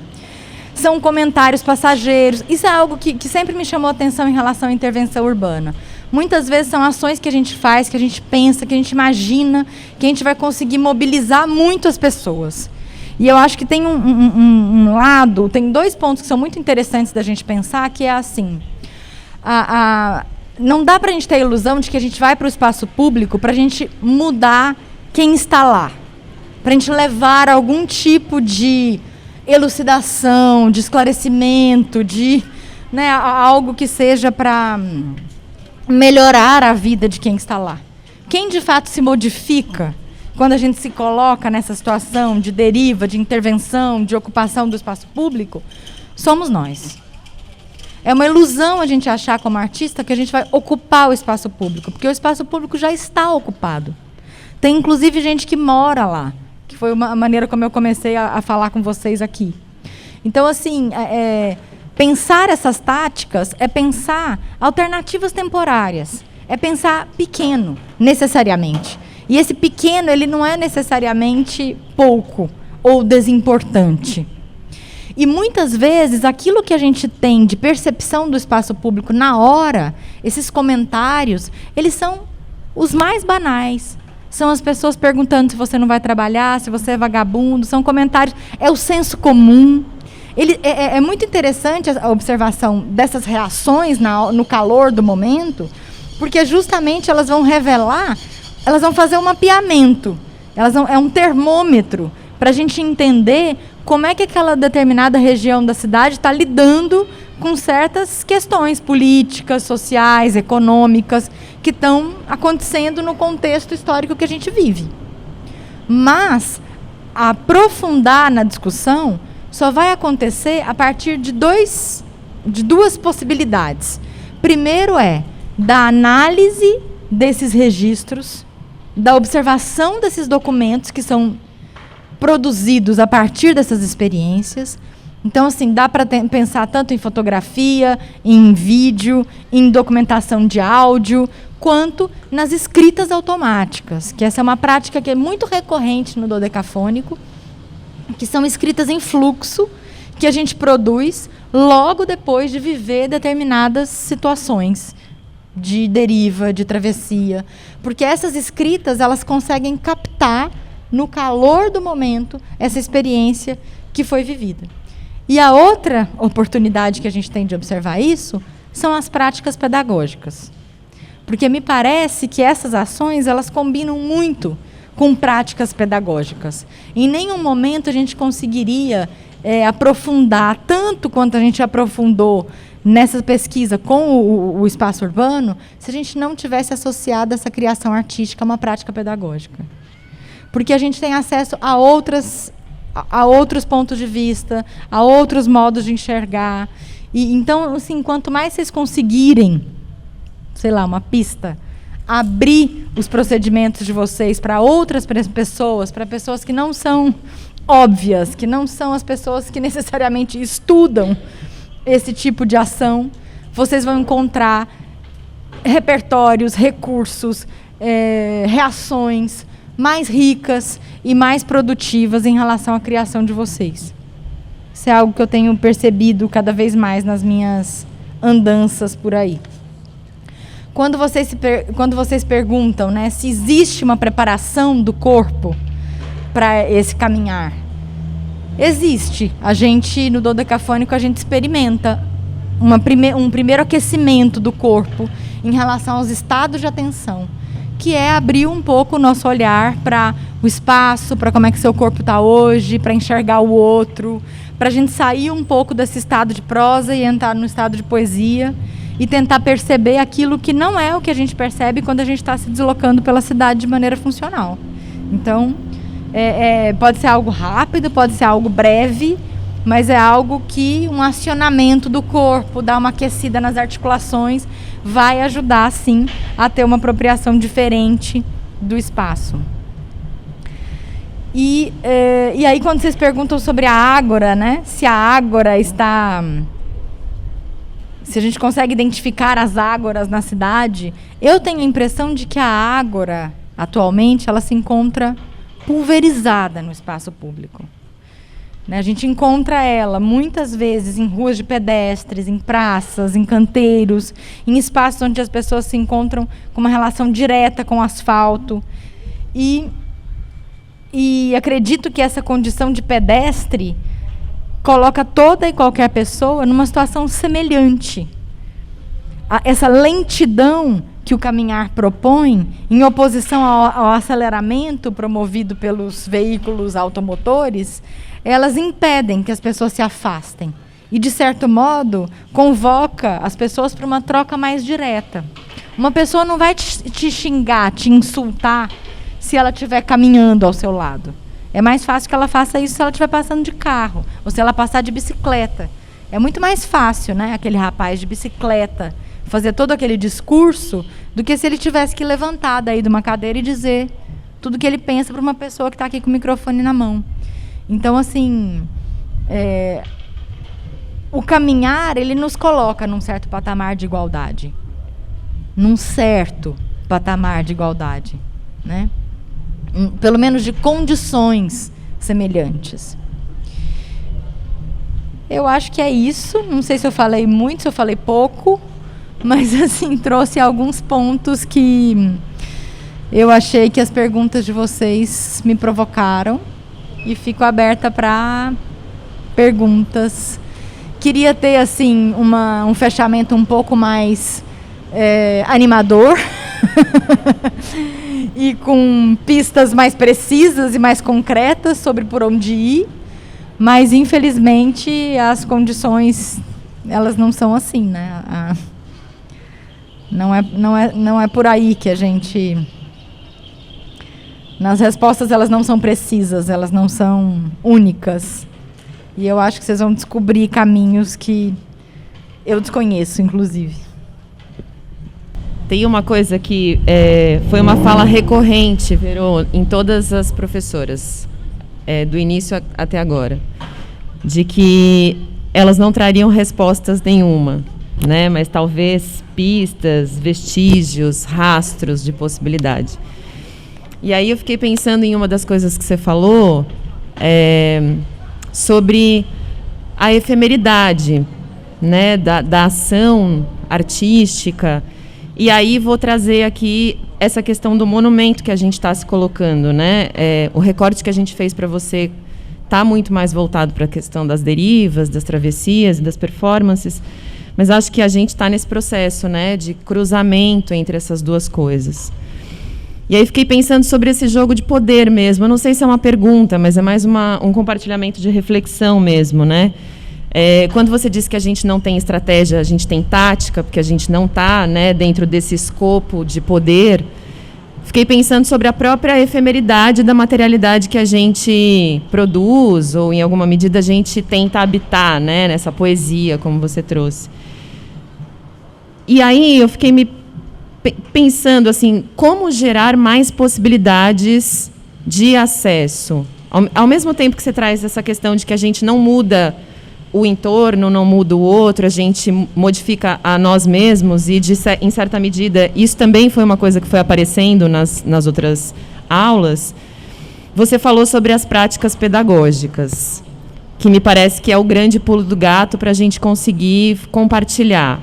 São comentários passageiros. Isso é algo que sempre me chamou a atenção em relação à intervenção urbana. muitas vezes são ações que a gente faz, que a gente pensa, que a gente imagina, que a gente vai conseguir mobilizar muito as pessoas. E eu acho que tem um lado, tem 2 pontos que são muito interessantes da gente pensar, que é assim, não dá para a gente ter a ilusão de que a gente vai para o espaço público para a gente mudar quem está lá, para a gente levar algum tipo de elucidação, de esclarecimento, de, né, algo que seja para melhorar a vida de quem está lá. Quem de fato se modifica quando a gente se coloca nessa situação de deriva, de intervenção, de ocupação do espaço público, somos nós. É uma ilusão a gente achar como artista que a gente vai ocupar o espaço público, porque o espaço público já está ocupado. Tem inclusive gente que mora lá, que foi uma maneira como eu comecei a falar com vocês aqui. Então, assim, pensar essas táticas é pensar alternativas temporárias, é pensar pequeno, necessariamente. E esse pequeno, ele não é necessariamente pouco ou desimportante. E muitas vezes, aquilo que a gente tem de percepção do espaço público na hora, esses comentários, eles são os mais banais. São as pessoas perguntando se você não vai trabalhar, se você é vagabundo, são comentários, é o senso comum. É muito interessante a observação dessas reações no calor do momento, porque justamente elas vão revelar, elas vão fazer um mapeamento, é um termômetro para a gente entender como é que aquela determinada região da cidade está lidando com certas questões políticas, sociais, econômicas, que estão acontecendo no contexto histórico que a gente vive. Mas aprofundar na discussão só vai acontecer a partir de duas possibilidades. Primeiro da análise desses registros, da observação desses documentos que são produzidos a partir dessas experiências. Então, assim, dá para pensar tanto em fotografia, em vídeo, em documentação de áudio, quanto nas escritas automáticas, que essa é uma prática que é muito recorrente no dodecafônico, que são escritas em fluxo, que a gente produz logo depois de viver determinadas situações de deriva, de travessia. Porque essas escritas, elas conseguem captar, no calor do momento, essa experiência que foi vivida. E a outra oportunidade que a gente tem de observar isso são as práticas pedagógicas. Porque me parece que essas ações, elas combinam muito com práticas pedagógicas. Em nenhum momento a gente conseguiria aprofundar tanto quanto a gente aprofundou nessa pesquisa com o espaço urbano, se a gente não tivesse associado essa criação artística a uma prática pedagógica. Porque a gente tem acesso a outros pontos de vista, a outros modos de enxergar. E, então, assim, quanto mais vocês conseguirem, sei lá, uma pista, abrir os procedimentos de vocês para outras pessoas, para pessoas que não são óbvias, que não são as pessoas que necessariamente estudam esse tipo de ação, vocês vão encontrar repertórios, recursos, reações mais ricas e mais produtivas em relação à criação de vocês. Isso é algo que eu tenho percebido cada vez mais nas minhas andanças por aí. Quando vocês perguntam, né, se existe uma preparação do corpo para esse caminhar, existe. A gente, no dodecafônico, a gente experimenta um primeiro aquecimento do corpo em relação aos estados de atenção, que é abrir um pouco o nosso olhar para o espaço, para como é que seu corpo está hoje, para enxergar o outro, para a gente sair um pouco desse estado de prosa e entrar no estado de poesia e tentar perceber aquilo que não é o que a gente percebe quando a gente está se deslocando pela cidade de maneira funcional. Então, pode ser algo rápido, pode ser algo breve, mas é algo que um acionamento do corpo, dar uma aquecida nas articulações, vai ajudar, sim, a ter uma apropriação diferente do espaço. E aí, quando vocês perguntam sobre a ágora, né, se a ágora está... Se a gente consegue identificar as ágoras na cidade, eu tenho a impressão de que a ágora, atualmente, ela se encontra pulverizada no espaço público. né? A gente encontra ela muitas vezes em ruas de pedestres, em praças, em canteiros, em espaços onde as pessoas se encontram com uma relação direta com o asfalto. E acredito que essa condição de pedestre coloca toda e qualquer pessoa numa situação semelhante. Essa lentidão que o caminhar propõe, em oposição ao aceleramento promovido pelos veículos automotores, elas impedem que as pessoas se afastem. E, de certo modo, convoca as pessoas para uma troca mais direta. Uma pessoa não vai te xingar, te insultar, se ela estiver caminhando ao seu lado. É mais fácil que ela faça isso se ela estiver passando de carro, ou se ela passar de bicicleta. É muito mais fácil, né, aquele rapaz de bicicleta fazer todo aquele discurso do que se ele tivesse que levantar daí de uma cadeira e dizer tudo que ele pensa para uma pessoa que está aqui com o microfone na mão. Então, assim, o caminhar, ele nos coloca num certo patamar de igualdade. Num certo patamar de igualdade, né? Pelo menos de condições semelhantes. Eu acho que é isso. Não sei se eu falei muito, se eu falei pouco, mas assim, trouxe alguns pontos que eu achei que as perguntas de vocês me provocaram e fico aberta para perguntas. Queria ter assim um fechamento um pouco mais animador e com pistas mais precisas e mais concretas sobre por onde ir, mas infelizmente as condições, elas não são assim, né? Não é por aí que a gente... Nas respostas elas não são precisas, elas não são únicas. E eu acho que vocês vão descobrir caminhos que eu desconheço, inclusive. Tem uma coisa que foi uma fala recorrente, Verô, em todas as professoras, do início até agora, de que elas não trariam respostas nenhuma, né? Mas talvez pistas, vestígios, rastros de possibilidade. E aí eu fiquei pensando em uma das coisas que você falou, sobre a efemeridade, né, da ação artística. E aí vou trazer aqui essa questão do monumento que a gente está se colocando, né? O recorte que a gente fez para você está muito mais voltado para a questão das derivas, das travessias e das performances, mas acho que a gente está nesse processo, né, de cruzamento entre essas duas coisas. E aí fiquei pensando sobre esse jogo de poder mesmo. Eu não sei se é uma pergunta, mas é mais um compartilhamento de reflexão mesmo, né? Quando você disse que a gente não tem estratégia, a gente tem tática, porque a gente não está, né, dentro desse escopo de poder, fiquei pensando sobre a própria efemeridade da materialidade que a gente produz, ou em alguma medida a gente tenta habitar, né, nessa poesia, como você trouxe. E aí eu fiquei pensando assim, como gerar mais possibilidades de acesso. Ao mesmo tempo que você traz essa questão de que a gente não muda o entorno, não muda o outro, a gente modifica a nós mesmos e, em certa medida, isso também foi uma coisa que foi aparecendo nas outras aulas. Você falou sobre as práticas pedagógicas, que me parece que é o grande pulo do gato para a gente conseguir compartilhar.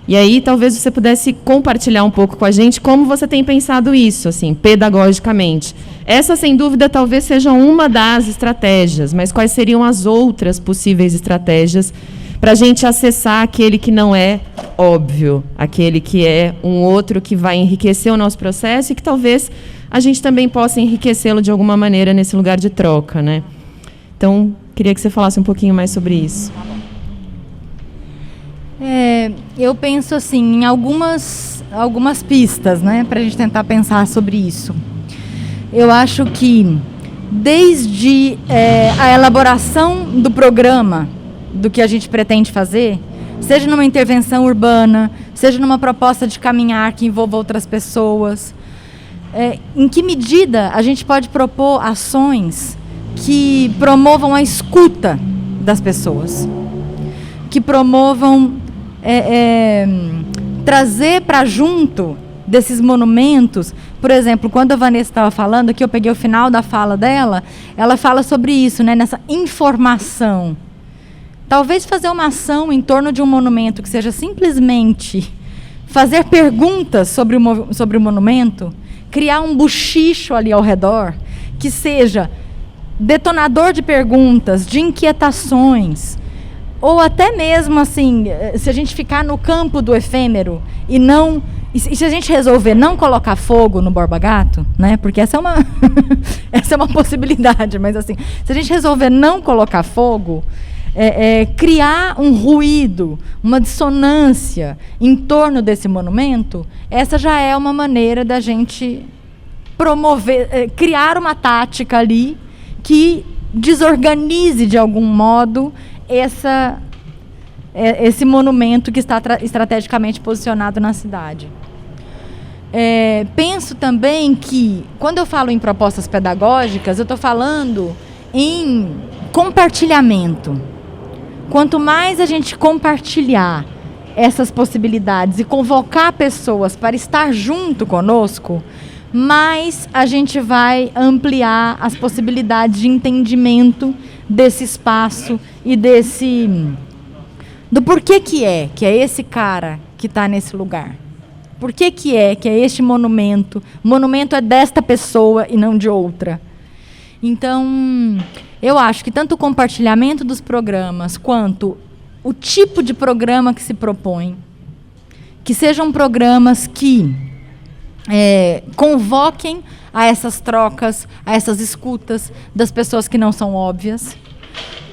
E aí, talvez você pudesse compartilhar um pouco com a gente como você tem pensado isso, assim, pedagogicamente. Essa, sem dúvida, talvez seja uma das estratégias, mas quais seriam as outras possíveis estratégias para a gente acessar aquele que não é óbvio, aquele que é um outro que vai enriquecer o nosso processo e que talvez a gente também possa enriquecê-lo de alguma maneira nesse lugar de troca, né? Então, queria que você falasse um pouquinho mais sobre isso. Eu penso assim, em algumas pistas, né, para a gente tentar pensar sobre isso. Eu acho que desde a elaboração do programa, do que a gente pretende fazer, seja numa intervenção urbana, seja numa proposta de caminhar que envolva outras pessoas, em que medida a gente pode propor ações que promovam a escuta das pessoas, que promovam trazer para junto desses monumentos. Por exemplo, quando a Vanessa estava falando, que eu peguei o final da fala dela, ela fala sobre isso, né, nessa informação. Talvez fazer uma ação em torno de um monumento que seja simplesmente fazer perguntas sobre o monumento, criar um buchicho ali ao redor, que seja detonador de perguntas, de inquietações, ou até mesmo assim, se a gente ficar no campo do efêmero e se a gente resolver não colocar fogo no Borba Gato, né? Porque essa é uma essa é uma possibilidade, mas assim, se a gente resolver não colocar fogo, criar um ruído, uma dissonância em torno desse monumento, essa já é uma maneira da gente promover, criar uma tática ali que desorganize de algum modo esse monumento que está estrategicamente posicionado na cidade. Penso também que, quando eu falo em propostas pedagógicas, eu estou falando em compartilhamento. Quanto mais a gente compartilhar essas possibilidades e convocar pessoas para estar junto conosco, mais a gente vai ampliar as possibilidades de entendimento desse espaço e do porquê que é esse cara que está nesse lugar. Por que é este monumento? O monumento é desta pessoa e não de outra. Então, eu acho que tanto o compartilhamento dos programas quanto o tipo de programa que se propõe, que sejam programas que convoquem a essas trocas, a essas escutas das pessoas que não são óbvias,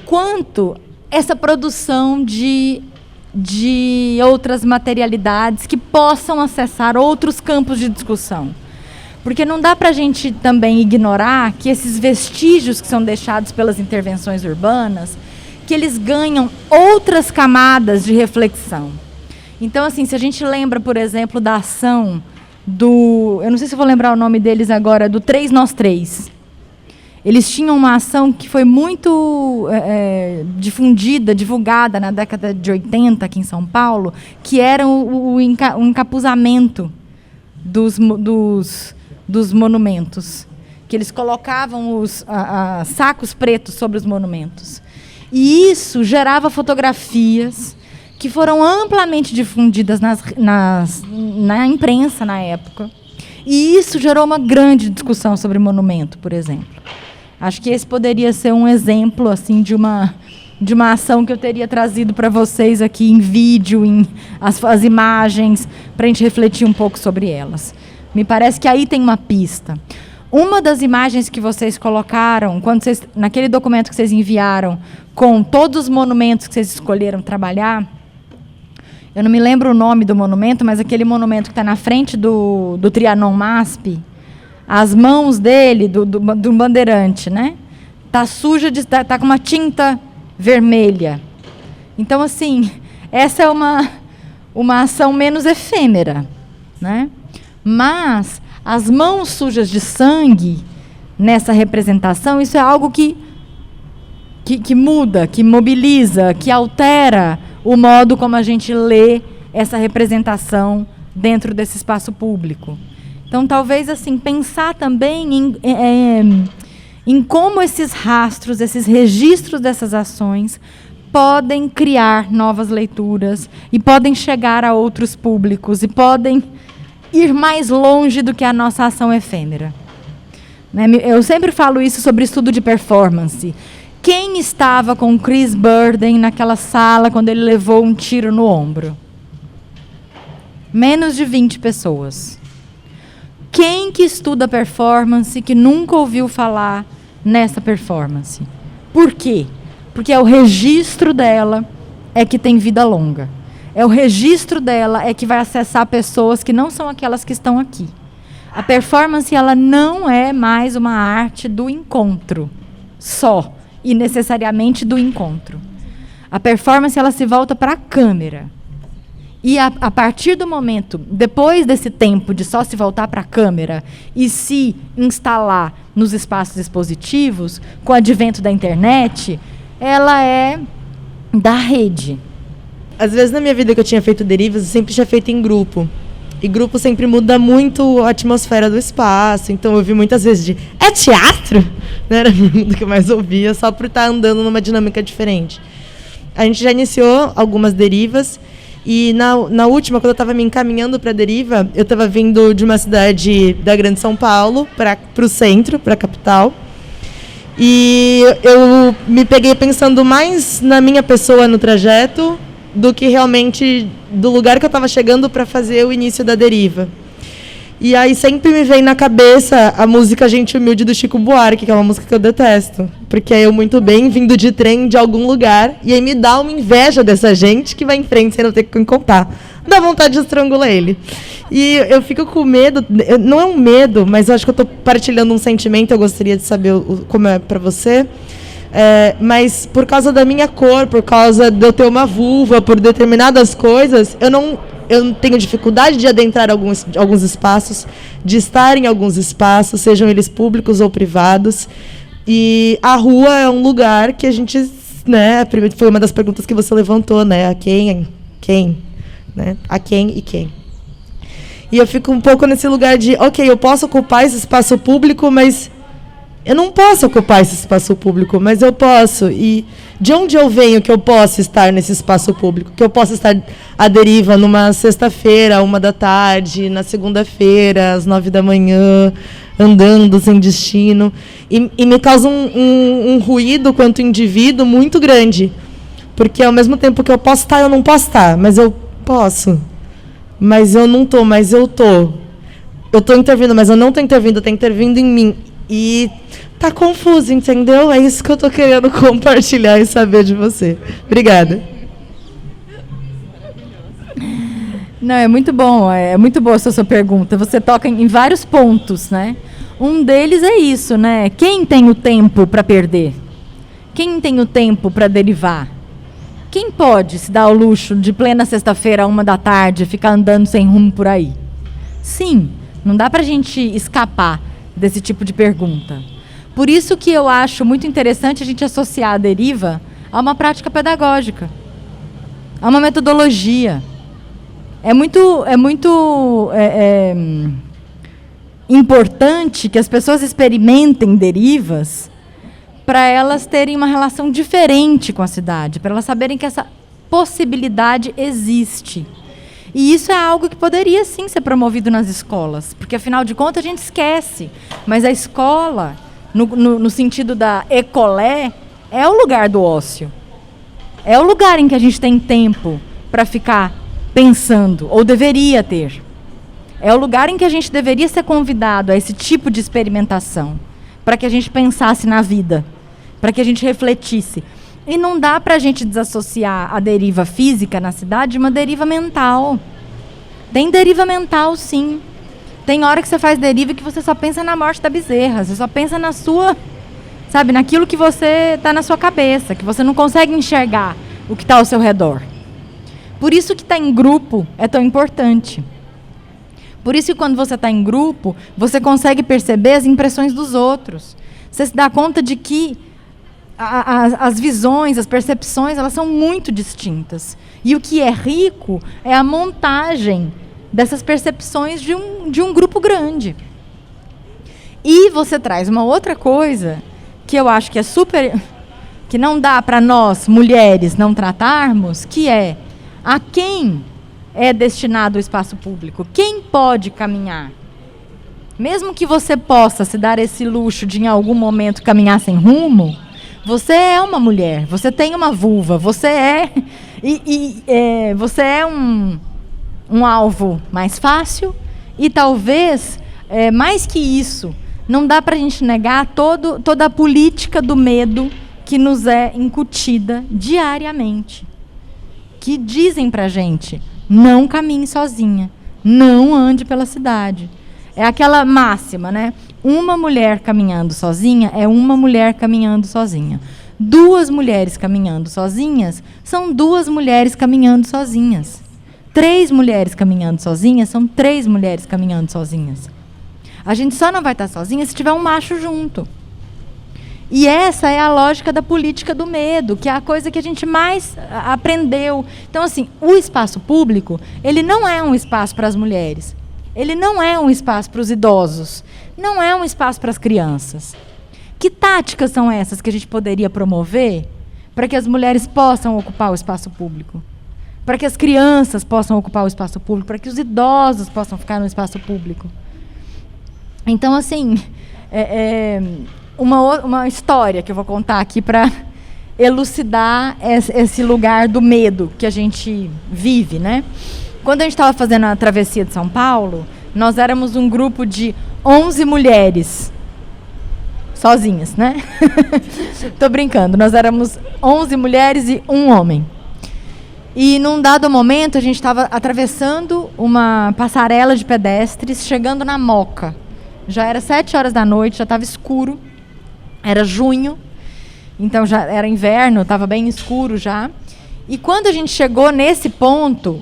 quanto essa produção de outras materialidades que possam acessar outros campos de discussão. Porque não dá para a gente também ignorar que esses vestígios que são deixados pelas intervenções urbanas, que eles ganham outras camadas de reflexão. Então, assim, se a gente lembra, por exemplo, da ação eu não sei se eu vou lembrar o nome deles agora, do 3 Nós 3. Eles tinham uma ação que foi muito divulgada na década de 80 aqui em São Paulo, que era o encapuzamento dos monumentos, que eles colocavam os sacos pretos sobre os monumentos. E isso gerava fotografias que foram amplamente difundidas na imprensa na época. E isso gerou uma grande discussão sobre monumento, por exemplo. Acho que esse poderia ser um exemplo assim, de uma ação que eu teria trazido para vocês aqui em vídeo, as imagens, para a gente refletir um pouco sobre elas. Me parece que aí tem uma pista. Uma das imagens que vocês colocaram, naquele documento que vocês enviaram, com todos os monumentos que vocês escolheram trabalhar, eu não me lembro o nome do monumento, mas aquele monumento que está na frente do Trianon MASP, as mãos dele, do bandeirante, né? Está suja, está com uma tinta vermelha. Então, assim, essa é uma ação menos efêmera, né? Mas as mãos sujas de sangue nessa representação, isso é algo que muda, que mobiliza, que altera o modo como a gente lê essa representação dentro desse espaço público. Então, talvez, assim, pensar também em como esses rastros, esses registros dessas ações podem criar novas leituras e podem chegar a outros públicos e podem ir mais longe do que a nossa ação efêmera. Eu sempre falo isso sobre estudo de performance. Quem estava com Chris Burden naquela sala quando ele levou um tiro no ombro? Menos de 20 pessoas. Quem que estuda performance que nunca ouviu falar nessa performance? Por quê? Porque é o registro dela que tem vida longa. É o registro dela que vai acessar pessoas que não são aquelas que estão aqui. A performance, ela não é mais uma arte do encontro só. E necessariamente do encontro. A performance, ela se volta para a câmera. E a partir do momento, depois desse tempo de só se voltar para a câmera e se instalar nos espaços expositivos, com o advento da internet, ela é da rede. Às vezes, na minha vida que eu tinha feito derivas, eu sempre tinha feito em grupo. E grupo sempre muda muito a atmosfera do espaço. Então eu ouvi muitas vezes é teatro? Não era a pergunta que eu mais ouvia, só por estar andando numa dinâmica diferente. A gente já iniciou algumas derivas. E na última, quando eu estava me encaminhando para a deriva, eu estava vindo de uma cidade da Grande São Paulo para o centro, para a capital. E eu me peguei pensando mais na minha pessoa no trajeto do que realmente do lugar que eu estava chegando para fazer o início da deriva. E aí sempre me vem na cabeça a música Gente Humilde do Chico Buarque, que é uma música que eu detesto. Porque é eu muito bem vindo de trem de algum lugar, e aí me dá uma inveja dessa gente que vai em frente sem não ter que contar. Dá vontade de estrangular ele. E eu fico com medo, não é um medo, mas eu acho que eu estou partilhando um sentimento, eu gostaria de saber como é para você. Mas por causa da minha cor, por causa de eu ter uma vulva, por determinadas coisas, eu tenho dificuldade de adentrar alguns espaços, de estar em alguns espaços, sejam eles públicos ou privados. E a rua é um lugar que a gente, né, foi uma das perguntas que você levantou, né, a quem, né, a quem e quem. E eu fico um pouco nesse lugar de, ok, eu posso ocupar esse espaço público, mas eu não posso ocupar esse espaço público, mas eu posso. E de onde eu venho que eu posso estar nesse espaço público? Que eu posso estar à deriva numa sexta-feira, 13h, na segunda-feira, às 9h, andando sem destino. E me causa um ruído quanto indivíduo muito grande. Porque ao mesmo tempo que eu posso estar, eu não posso estar. Mas eu posso. Mas eu não estou, mas eu estou. Eu estou intervindo, mas eu não estou intervindo, está intervindo em mim. E tá confuso, entendeu? É isso que eu tô querendo compartilhar e saber de você. Obrigada. Não, é muito bom, é muito boa essa sua pergunta. Você toca em vários pontos, né? Um deles é isso, né? Quem tem o tempo para perder? Quem tem o tempo para derivar? Quem pode se dar ao luxo de plena sexta-feira, 13h, ficar andando sem rumo por aí? Sim, não dá pra gente escapar desse tipo de pergunta. Por isso que eu acho muito interessante a gente associar a deriva a uma prática pedagógica, a uma metodologia. É muito importante que as pessoas experimentem derivas para elas terem uma relação diferente com a cidade, para elas saberem que essa possibilidade existe. E isso é algo que poderia, sim, ser promovido nas escolas, porque, afinal de contas, a gente esquece. Mas a escola, no sentido da école, é o lugar do ócio. É o lugar em que a gente tem tempo para ficar pensando, ou deveria ter. É o lugar em que a gente deveria ser convidado a esse tipo de experimentação, para que a gente pensasse na vida, para que a gente refletisse. E não dá para a gente desassociar a deriva física na cidade de uma deriva mental. Tem deriva mental, sim. Tem hora que você faz deriva que você só pensa na morte da bezerra, você só pensa na sua, sabe, naquilo que você está na sua cabeça, que você não consegue enxergar o que está ao seu redor. Por isso que estar em grupo é tão importante. Por isso que quando você está em grupo, você consegue perceber as impressões dos outros. Você se dá conta de que as visões, as percepções, elas são muito distintas. E o que é rico é a montagem dessas percepções de um grupo grande. E você traz uma outra coisa que eu acho que é super... que não dá para nós, mulheres, não tratarmos, que é a quem é destinado o espaço público. Quem pode caminhar? Mesmo que você possa se dar esse luxo de, em algum momento, caminhar sem rumo, você é uma mulher, você tem uma vulva, você é... você é um alvo mais fácil e, talvez, mais que isso, não dá para a gente negar toda a política do medo que nos é incutida diariamente. Que dizem para a gente, não caminhe sozinha, não ande pela cidade. É aquela máxima, né? Uma mulher caminhando sozinha é uma mulher caminhando sozinha. 2 mulheres caminhando sozinhas são 2 mulheres caminhando sozinhas. 3 mulheres caminhando sozinhas são 3 mulheres caminhando sozinhas. A gente só não vai estar sozinha se tiver um macho junto. E essa é a lógica da política do medo, que é a coisa que a gente mais aprendeu. Então, assim, o espaço público, ele não é um espaço para as mulheres. Ele não é um espaço para os idosos. Não é um espaço para as crianças. Que táticas são essas que a gente poderia promover para que as mulheres possam ocupar o espaço público? Para que as crianças possam ocupar o espaço público? Para que os idosos possam ficar no espaço público? Então, assim, uma história que eu vou contar aqui para elucidar esse lugar do medo que a gente vive, né? Quando a gente estava fazendo a travessia de São Paulo, nós éramos um grupo de 11 mulheres, sozinhas, né? Tô brincando, nós éramos 11 mulheres e um homem. E num dado momento a gente estava atravessando uma passarela de pedestres, chegando na Moca. Já era 7 horas da noite, já estava escuro, era junho, então já era inverno, estava bem escuro já. E quando a gente chegou nesse ponto,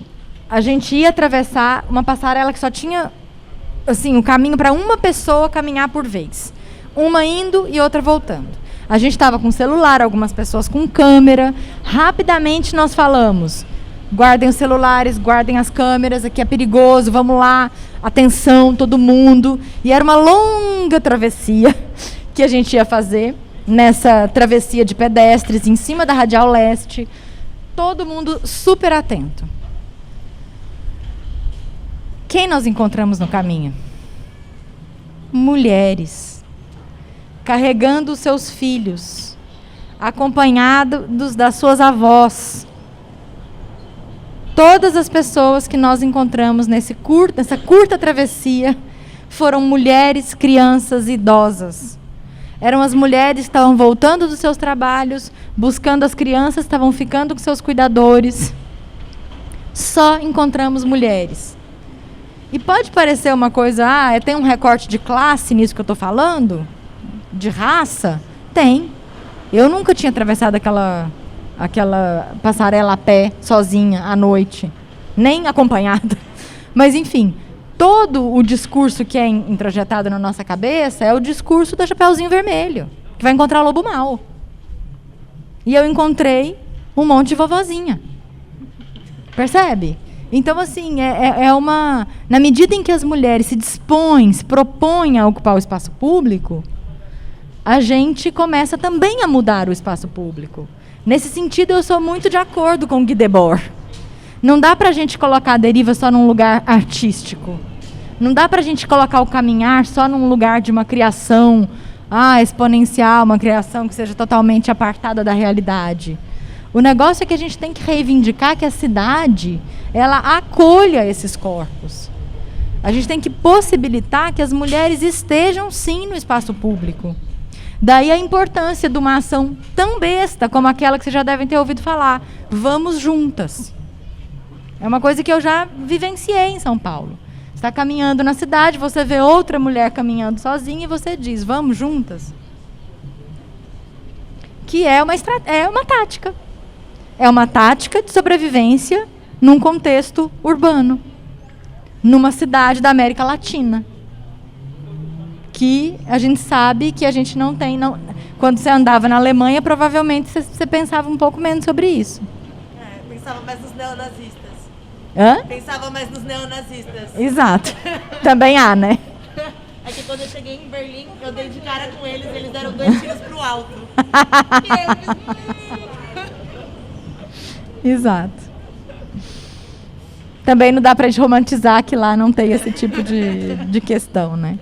a gente ia atravessar uma passarela que só tinha assim, um caminho para uma pessoa caminhar por vez. Uma indo e outra voltando. A gente estava com celular, algumas pessoas com câmera. Rapidamente nós falamos: guardem os celulares, guardem as câmeras, aqui é perigoso, vamos lá, atenção, todo mundo. E era uma longa travessia que a gente ia fazer, nessa travessia de pedestres, em cima da Radial Leste, todo mundo super atento. Quem nós encontramos no caminho? Mulheres, carregando os seus filhos, acompanhados das suas avós. Todas as pessoas que nós encontramos nessa curta travessia foram mulheres, crianças e idosas. Eram as mulheres que estavam voltando dos seus trabalhos, buscando as crianças, estavam ficando com seus cuidadores. Só encontramos mulheres. E pode parecer uma coisa, tem um recorte de classe nisso que eu estou falando? De raça? Tem. Eu nunca tinha atravessado aquela passarela a pé, sozinha, à noite. Nem acompanhada. Mas, enfim, todo o discurso que é introjetado na nossa cabeça é o discurso do Chapeuzinho Vermelho, que vai encontrar o lobo mau. E eu encontrei um monte de vovozinha. Percebe? Então, assim, na medida em que as mulheres se propõem a ocupar o espaço público, a gente começa também a mudar o espaço público. Nesse sentido, eu sou muito de acordo com Guy Debord. Não dá para a gente colocar a deriva só num lugar artístico. Não dá para a gente colocar o caminhar só num lugar de uma criação exponencial, uma criação que seja totalmente apartada da realidade. O negócio é que a gente tem que reivindicar que a cidade, ela acolha esses corpos. A gente tem que possibilitar que as mulheres estejam, sim, no espaço público. Daí a importância de uma ação tão besta como aquela que vocês já devem ter ouvido falar. Vamos juntas. É uma coisa que eu já vivenciei em São Paulo. Você está caminhando na cidade, você vê outra mulher caminhando sozinha e você diz, vamos juntas. Que é uma tática. É uma tática de sobrevivência num contexto urbano. Numa cidade da América Latina. Que a gente sabe que a gente não tem... Quando você andava na Alemanha, provavelmente você pensava um pouco menos sobre isso. Pensava mais nos neonazistas. Hã? Pensava mais nos neonazistas. Exato. Também há, né? É que quando eu cheguei em Berlim, eu dei de cara com eles, eles deram 2 tiros pro alto. Exato. Também não dá pra gente romantizar que lá não tem esse tipo de questão, né?